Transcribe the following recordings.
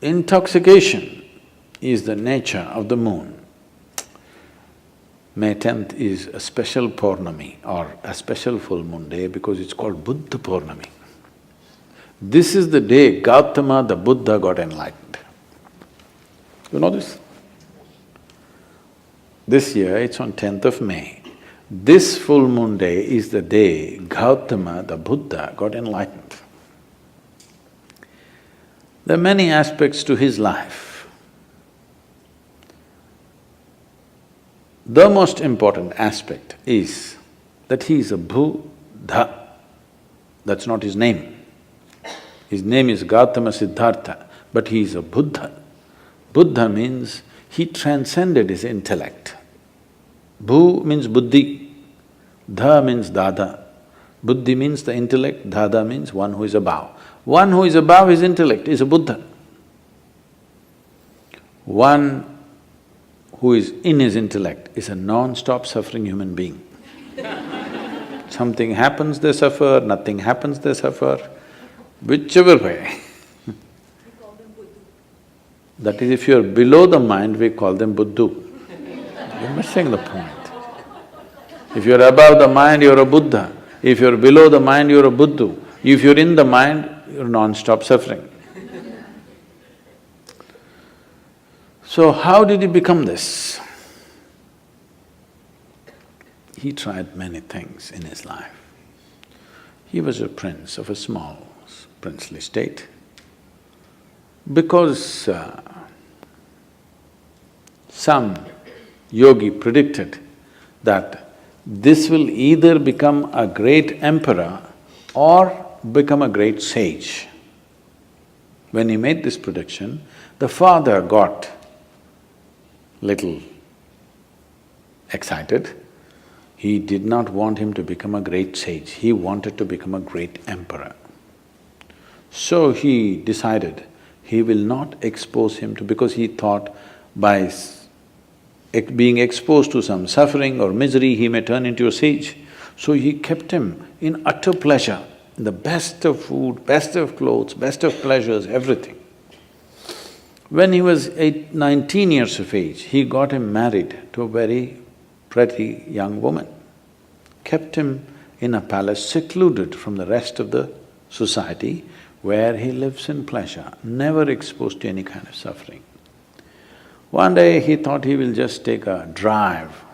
intoxication is the nature of the moon. May 10th is a special purnima or a special full moon day because it's called Buddha Purnima. This is the day Gautama the Buddha got enlightened. You know this? This year it's on 10th of May. This full moon day is the day Gautama the Buddha got enlightened. There are many aspects to his life. The most important aspect is that he is a Buddha. That's not his name. His name is Gautama Siddhartha, but he is a Buddha. Buddha means he transcended his intellect. Bu means buddhi, dha means dada. Buddhi means the intellect, dada means one who is above. One who is above his intellect is a Buddha. One who is in his intellect is a non-stop suffering human being. Something happens, they suffer, nothing happens, they suffer, whichever way. That is, if you're below the mind, we call them Buddhu. You're missing the point. If you're above the mind, you're a Buddha. If you're below the mind, you're a Buddhu. If you're in the mind, you're non-stop suffering. So how did he become this? He tried many things in his life. He was a prince of a small princely state. Because some yogi predicted that this will either become a great emperor or become a great sage. When he made this prediction, the father got little excited. He did not want him to become a great sage, he wanted to become a great emperor. So he decided he will not expose him to… because he thought by being exposed to some suffering or misery, he may turn into a sage. So he kept him in utter pleasure, the best of food, best of clothes, best of pleasures, everything. When he was 19 years of age, he got him married to a very pretty young woman, kept him in a palace secluded from the rest of the society where he lives in pleasure, never exposed to any kind of suffering. One day he thought he will just take a drive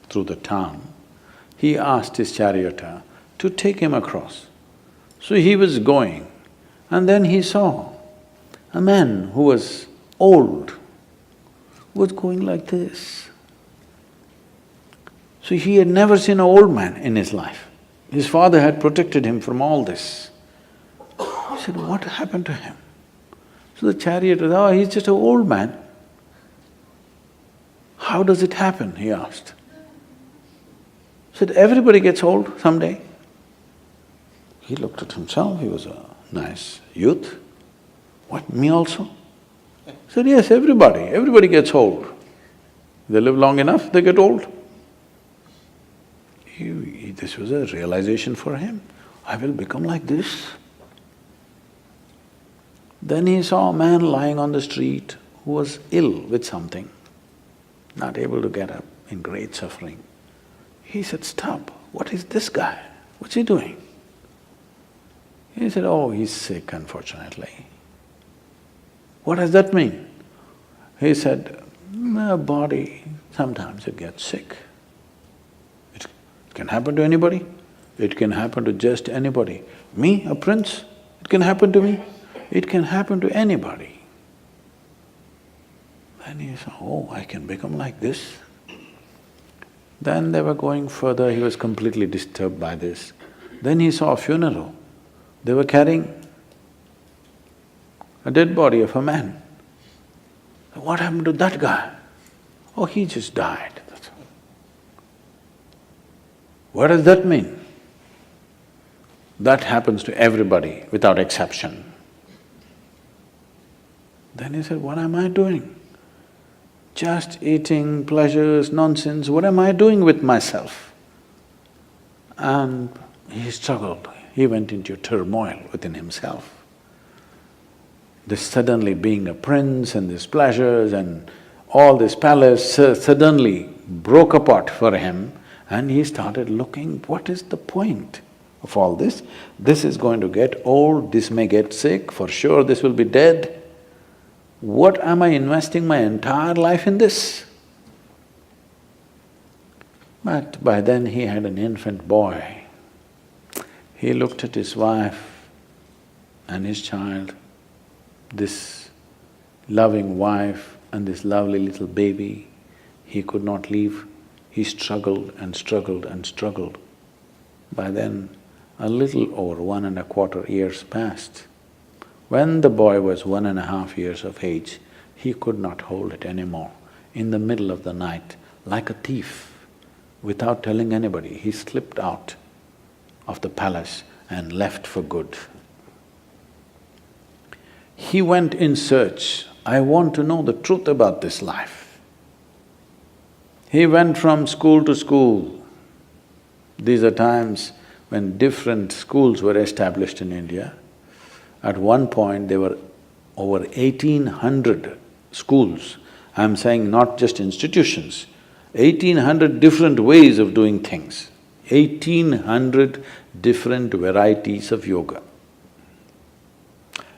through the town. He asked his charioteer to take him across. So he was going, and then he saw a man who was old, was going like this. So he had never seen an old man in his life. His father had protected him from all this. He said, what happened to him? So the charioteer said, oh, he's just an old man. How does it happen? He asked. He said, everybody gets old someday. He looked at himself, he was a nice youth. What, me also? He said, yes, everybody gets old. They live long enough, they get old. This was a realization for him, I will become like this. Then he saw a man lying on the street who was ill with something, not able to get up, in great suffering. He said, stop, what is this guy? What's he doing? He said, oh, he's sick, unfortunately. What does that mean? He said, my body, sometimes it gets sick. It can happen to anybody, it can happen to just anybody. Me, a prince, it can happen to me, it can happen to anybody. Then he said, oh, I can become like this. Then they were going further, he was completely disturbed by this. Then he saw a funeral. They were carrying a dead body of a man. What happened to that guy? Oh, he just died, that's all. What does that mean? That happens to everybody without exception. Then he said, what am I doing? Just eating, pleasures, nonsense, what am I doing with myself? And he struggled, he went into turmoil within himself. this suddenly being a prince and these pleasures and all this palace suddenly broke apart for him, and he started looking, what is the point of all this? This is going to get old, this may get sick, for sure this will be dead. What am I investing my entire life in this? But by then he had an infant boy. He looked at his wife and his child, this loving wife and this lovely little baby. He could not leave. He struggled and struggled and struggled. By then, a little over 1.25 years passed. When the boy was 1.5 years of age, he could not hold it anymore. In the middle of the night, like a thief, without telling anybody, he slipped out of the palace and left for good. He went in search, I want to know the truth about this life. He went from school to school. These are times when different schools were established in India. At one point, there were over 1800 schools. I'm saying not just institutions, 1800 different ways of doing things, 1800 different varieties of yoga.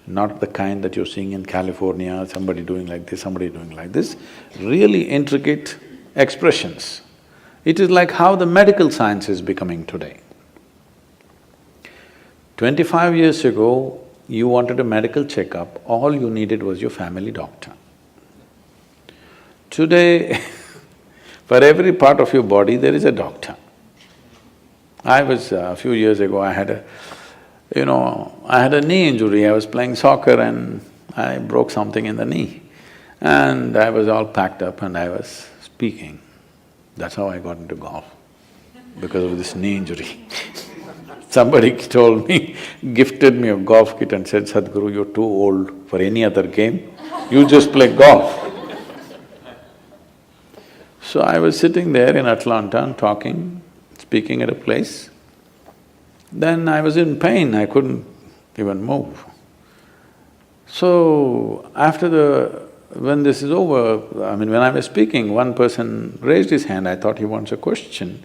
Not the kind that you're seeing in California, somebody doing like this, somebody doing like this, really intricate expressions. It is like how the medical science is becoming today. 25 years ago, you wanted a medical checkup, all you needed was your family doctor. Today, for every part of your body, there is a doctor. A few years ago, I had a knee injury. I was playing soccer and I broke something in the knee. And I was all packed up and I was speaking. That's how I got into golf, because of this knee injury. Somebody told me, gifted me a golf kit and said, "Sadhguru, you're too old for any other game, you just play golf." So I was sitting there in Atlanta and talking, speaking at a place. Then I was in pain, I couldn't even move. So when this is over, when I was speaking, one person raised his hand, I thought he wants a question.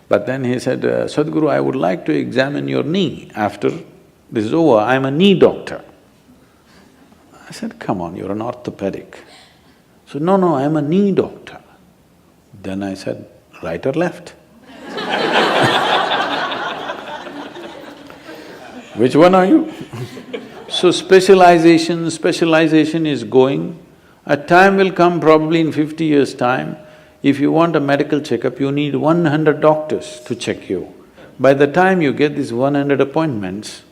But then he said, "Sadhguru, I would like to examine your knee after this is over, I'm a knee doctor." I said, "Come on, you're an orthopedic." So, "No, I'm a knee doctor." Then I said, "Right or left?" Which one are you? So specialization is going. A time will come probably in 50 years' time, if you want a medical checkup, you need 100 doctors to check you. By the time you get these 100 appointments,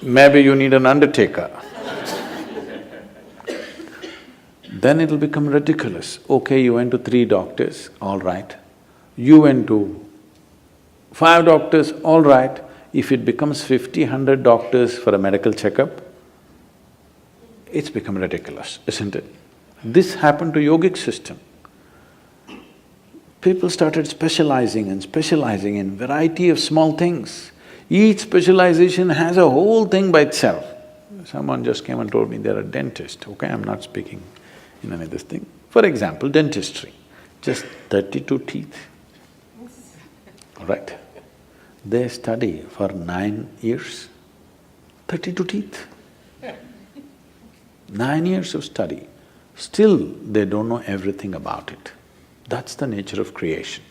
maybe you need an undertaker. Then it'll become ridiculous. Okay, you went to 3 doctors, all right. You went to 5 doctors, all right. If it becomes 50, 100 doctors for a medical checkup, it's become ridiculous, isn't it? This happened to yogic system. People started specializing in variety of small things. Each specialization has a whole thing by itself. Someone just came and told me they're a dentist, okay, I'm not speaking in any of this thing. For example, dentistry, just 32 teeth, all right? They study for 9 years, 32 teeth. 9 years of study, still they don't know everything about it. That's the nature of creation.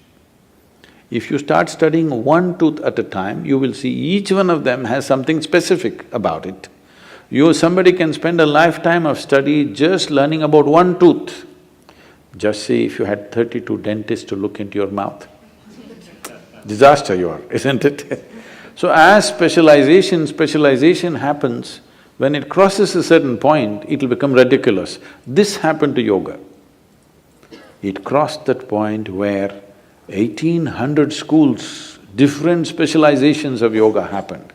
If you start studying one tooth at a time, you will see each one of them has something specific about it. Somebody can spend a lifetime of study just learning about one tooth. Just see if you had 32 dentists to look into your mouth. Disaster you are, isn't it? So as specialization happens, when it crosses a certain point, it'll become ridiculous. This happened to yoga. It crossed that point where 1800 schools, different specializations of yoga happened.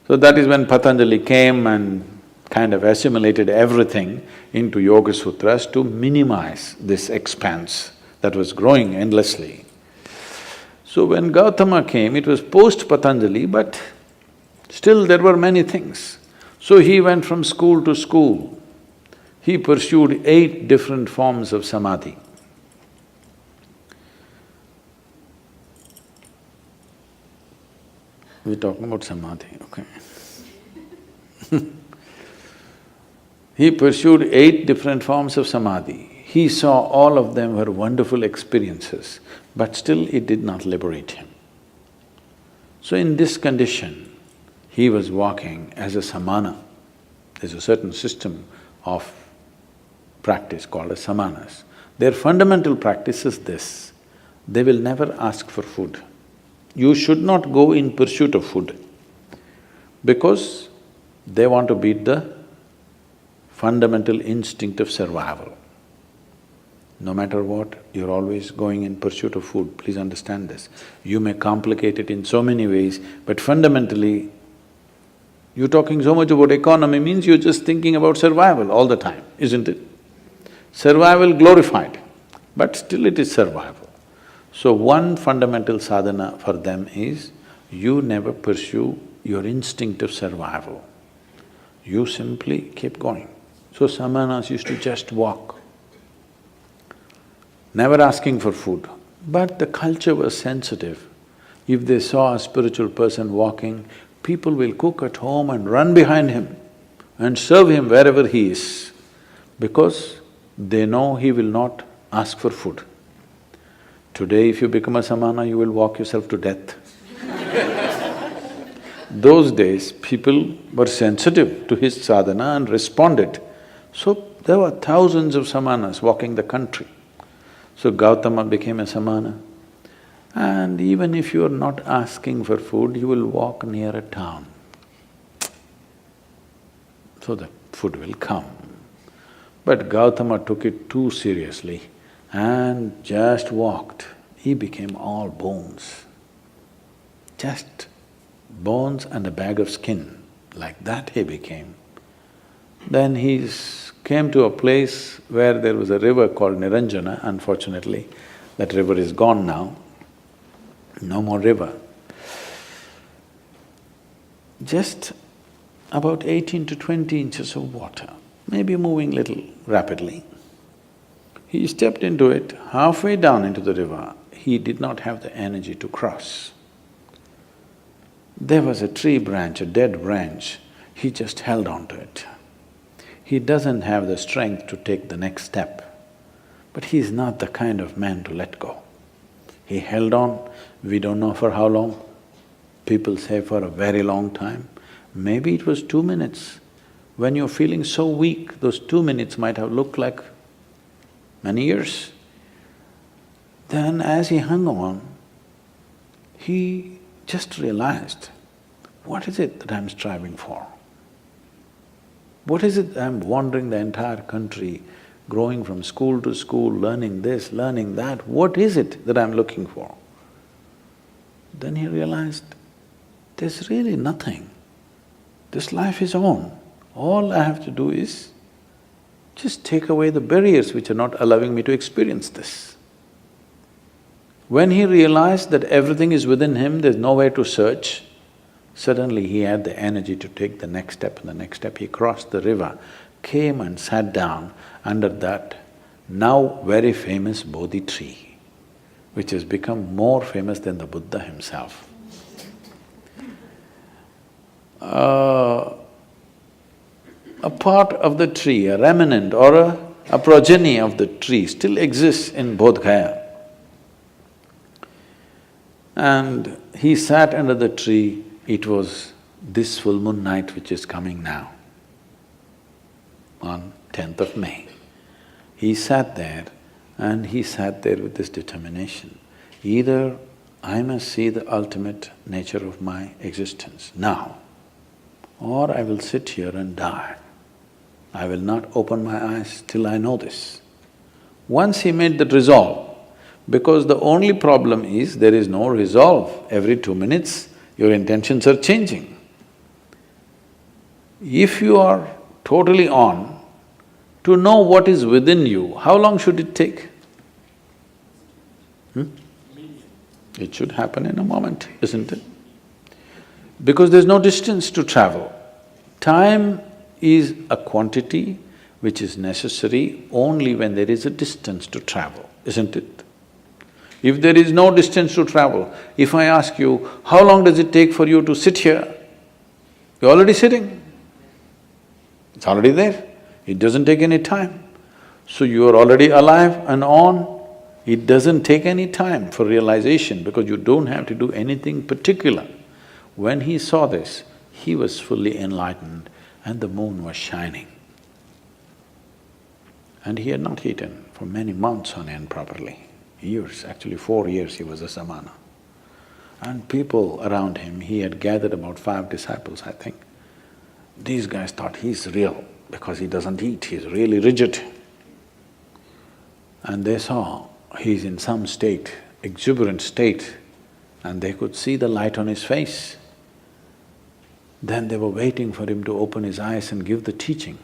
So that is when Patanjali came and kind of assimilated everything into Yoga Sutras to minimize this expanse that was growing endlessly. So when Gautama came, it was post-Patanjali, but Still there were many things. So he went from school to school. He pursued 8 different forms of samadhi. We're talking about samadhi, okay. He pursued 8 different forms of samadhi. He saw all of them were wonderful experiences, but still it did not liberate him. So in this condition, he was walking as a samana. There's a certain system of practice called as samanas. Their fundamental practice is this: they will never ask for food. You should not go in pursuit of food because they want to beat the fundamental instinct of survival. No matter what, you're always going in pursuit of food, please understand this. You may complicate it in so many ways, but fundamentally, you're talking so much about economy means you're just thinking about survival all the time, isn't it? Survival glorified, but still it is survival. So one fundamental sadhana for them is, you never pursue your instinct of survival. You simply keep going. So samanas used to just walk, never asking for food. But the culture was sensitive. If they saw a spiritual person walking, people will cook at home and run behind him and serve him wherever he is, because they know he will not ask for food. Today, if you become a samana, you will walk yourself to death. Those days, people were sensitive to his sadhana and responded. So there were thousands of samanas walking the country. So Gautama became a samana. And even if you are not asking for food, you will walk near a town. So the food will come. But Gautama took it too seriously and just walked. He became all bones. Just bones and a bag of skin, like that he became. Then he came to a place where there was a river called Niranjana. Unfortunately, that river is gone now, no more river. Just about 18 to 20 inches of water, maybe moving little rapidly. He stepped into it, halfway down into the river, he did not have the energy to cross. There was a tree branch, a dead branch, he just held on to it. He doesn't have the strength to take the next step, but he's not the kind of man to let go. He held on, we don't know for how long, people say for a very long time. Maybe it was 2 minutes. When you're feeling so weak, those 2 minutes might have looked like many years. Then as he hung on, he just realized, what is it that I'm striving for? What is it that I'm wandering the entire country, growing from school to school, learning this, learning that, what is it that I'm looking for? Then he realized, there's really nothing. This life is on. All I have to do is just take away the barriers which are not allowing me to experience this. When he realized that everything is within him, there's nowhere to search, suddenly he had the energy to take the next step and the next step. He crossed the river, came and sat down under that now very famous Bodhi tree, which has become more famous than the Buddha himself. A part of the tree, a remnant or a progeny of the tree still exists in Bodh Gaya. And he sat under the tree. It was this full moon night which is coming now, on 10th of May. He sat there and he sat there with this determination. Either I must see the ultimate nature of my existence now, or I will sit here and die. I will not open my eyes till I know this. Once he made that resolve, because the only problem is there is no resolve. Every 2 minutes, your intentions are changing. If you are totally on, to know what is within you, how long should it take? It should happen in a moment, isn't it? because there's no distance to travel. Time is a quantity which is necessary only when there is a distance to travel, isn't it? If there is no distance to travel, if I ask you, how long does it take for you to sit here? You're already sitting. It's already there. It doesn't take any time. So you are already alive and on. It doesn't take any time for realization because you don't have to do anything particular. When he saw this, he was fully enlightened and the moon was shining. And he had not eaten for many months on end properly, years, actually 4 years he was a samana. And people around him, he had gathered about 5 disciples, I think. These guys thought he's real because he doesn't eat, he's really rigid. And they saw he's in some state, exuberant state, and they could see the light on his face. Then they were waiting for him to open his eyes and give the teaching.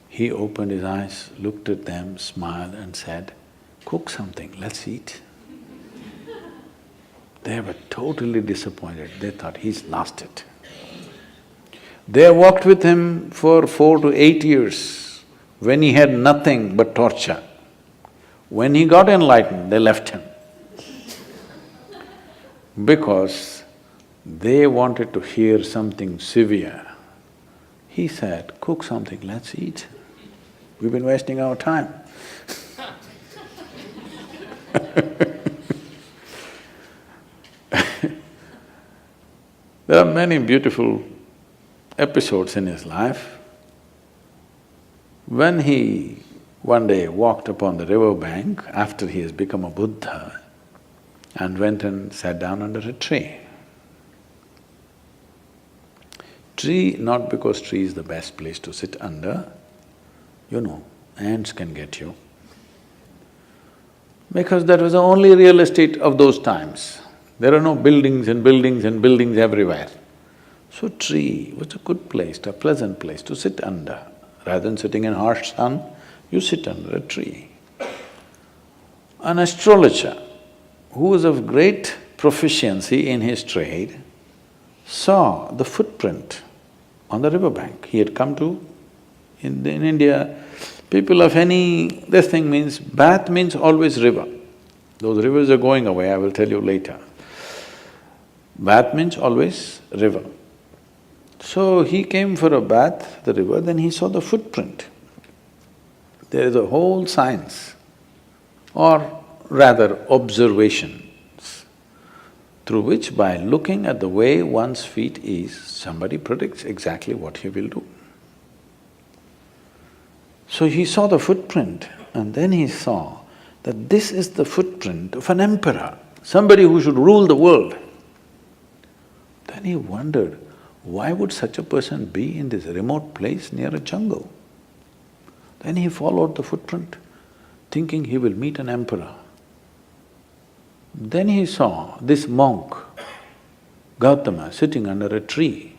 He opened his eyes, looked at them, smiled and said, "Cook something, let's eat." They were totally disappointed, they thought he's lost it. They walked with him for 4 to 8 years when he had nothing but torture. When he got enlightened, they left him because they wanted to hear something severe. He said, "Cook something, let's eat. We've been wasting our time." There are many beautiful episodes in his life. When he one day walked upon the river bank after he has become a Buddha and went and sat down under a tree. Tree, not because tree is the best place to sit under, ants can get you. Because that was the only real estate of those times. There are no buildings and buildings and buildings everywhere. So tree was a good place, a pleasant place to sit under. Rather than sitting in harsh sun, you sit under a tree. An astrologer who was of great proficiency in his trade saw the footprint on the riverbank. He had come to… In India, people of this thing means… bath means always river. Those rivers are going away, I will tell you later. Bath means always river. So he came for a bath, the river, then he saw the footprint. There is a whole science, or rather observations, through which by looking at the way one's feet is, somebody predicts exactly what he will do. So he saw the footprint and then he saw that this is the footprint of an emperor, somebody who should rule the world. Then he wondered, why would such a person be in this remote place near a jungle? Then he followed the footprint, thinking he will meet an emperor. Then he saw this monk, Gautama, sitting under a tree.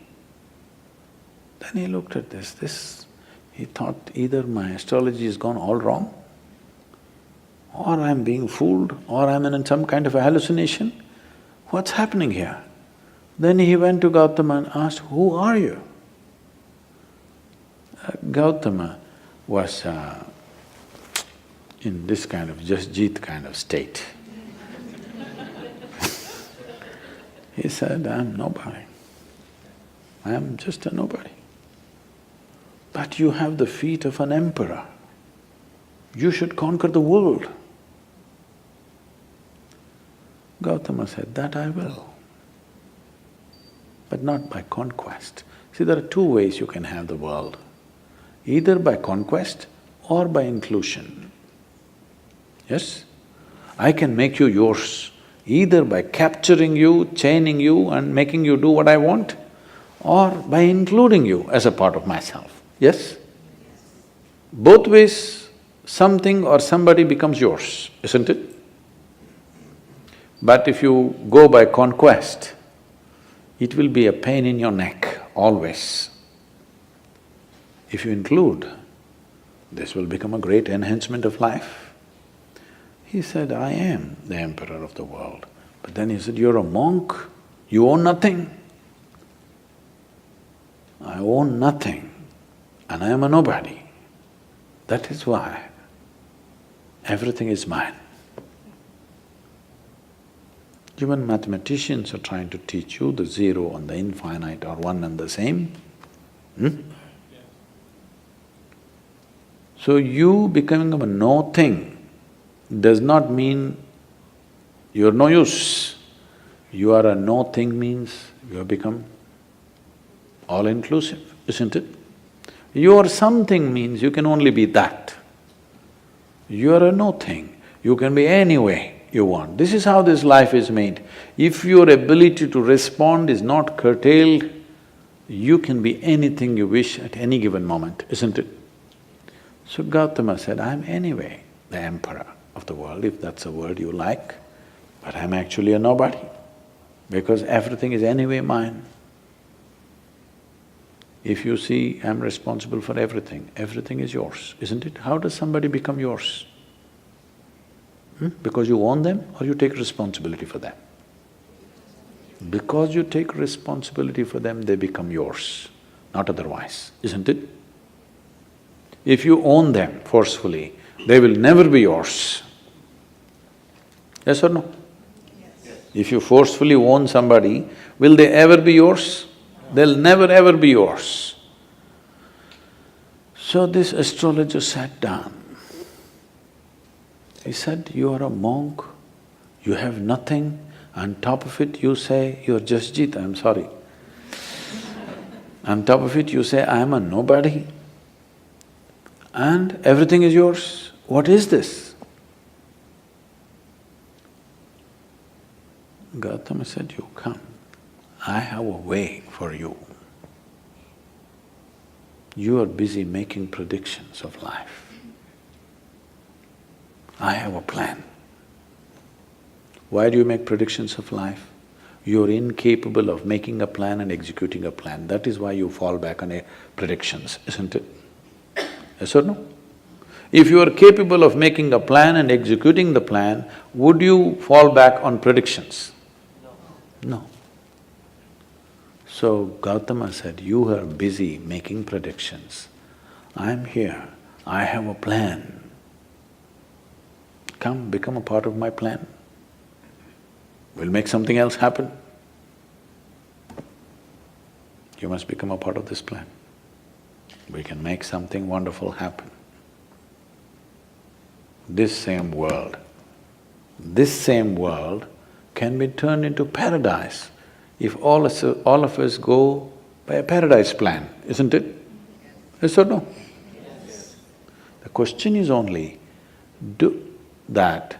Then he looked at this, he thought either my astrology has gone all wrong, or I'm being fooled, or I'm in some kind of a hallucination. What's happening here? Then he went to Gautama and asked, "Who are you?" Gautama was in this kind of Jasjeet kind of state. He said, "I'm nobody. I am just a nobody. But you have the feet of an emperor. You should conquer the world." Gautama said, "That I will, but not by conquest." See, there are two ways you can have the world, either by conquest or by inclusion. Yes? I can make you yours, either by capturing you, chaining you and making you do what I want, or by including you as a part of myself. Yes? Both ways, something or somebody becomes yours, isn't it? But if you go by conquest, it will be a pain in your neck, always. If you include, this will become a great enhancement of life. He said, "I am the emperor of the world." But then he said, "You're a monk, you own nothing. I own nothing and I am a nobody. That is why everything is mine. Even mathematicians are trying to teach you the zero and the infinite are one and the same. So you becoming a no thing does not mean you're no use. You are a no thing means you have become all-inclusive, isn't it? You are something means you can only be that. You are a no thing, you can be any way you want. This is how this life is made. If your ability to respond is not curtailed, you can be anything you wish at any given moment, isn't it? So Gautama said, I'm anyway the emperor of the world, if that's a word you like, but I'm actually a nobody, because everything is anyway mine. If you see, I'm responsible for everything, everything is yours, isn't it? How does somebody become yours? Because you own them or you take responsibility for them? Because you take responsibility for them, they become yours, not otherwise, isn't it? If you own them forcefully, they will never be yours. Yes or no? Yes. If you forcefully own somebody, will they ever be yours? They'll never ever be yours. So this astrologer sat down. He said, you are a monk, you have nothing, on top of it you say you're Jasjit, I'm sorry. On top of it you say, I'm a nobody and everything is yours. What is this? Gautama said, you come, I have a way for you. You are busy making predictions of life. I have a plan. Why do you make predictions of life? You're incapable of making a plan and executing a plan. That is why you fall back on predictions, isn't it? Yes or no? If you are capable of making a plan and executing the plan, would you fall back on predictions? No. So Gautama said, you are busy making predictions. I'm here, I have a plan. Come, become a part of my plan. We'll make something else happen. You must become a part of this plan. We can make something wonderful happen. This same world can be turned into paradise if all of us go by a paradise plan, isn't it? Yes or no? Yes. The question is only, do that,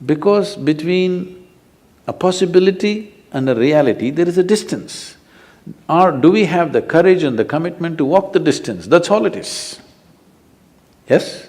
because between a possibility and a reality there is a distance. Or do we have the courage and the commitment to walk the distance? That's all it is. Yes?